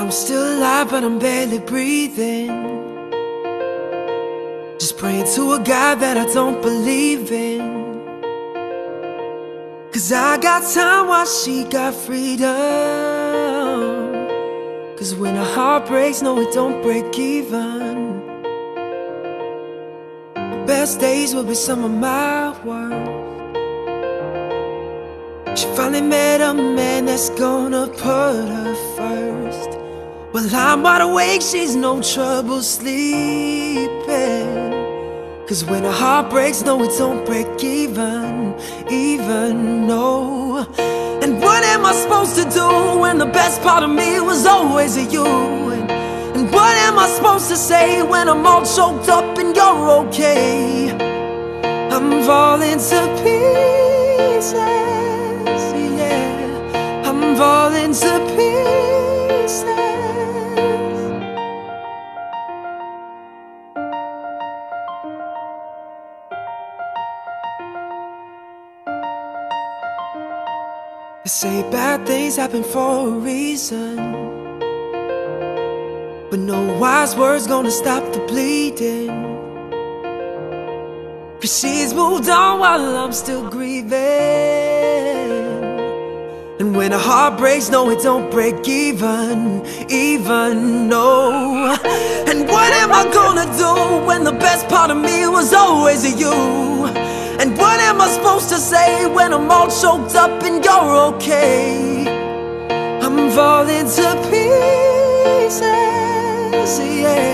I'm still alive, but I'm barely breathing. Just praying to a God that I don't believe in. 'Cause I got time while she got freedom. 'Cause when a heart breaks, no, it don't break even. The best days will be some of my worst. She finally met a man that's gonna put her first. Well, I'm wide awake, she's no trouble sleeping. 'Cause when a heart breaks, no, it don't break even, no. And what am I supposed to do when the best part of me was always you? And what am I supposed to say when I'm all choked up and you're okay? I'm falling to pieces, yeah. I'm falling to pieces. They say bad things happen for a reason, but no wise words gonna stop the bleeding. 'Cause she's moved on while I'm still grieving. And when a heart breaks, no, it don't break even, no. And what am I gonna do when the best part of me was always you? And what am I supposed to say when I'm all choked up and you're okay? I'm falling to pieces, yeah.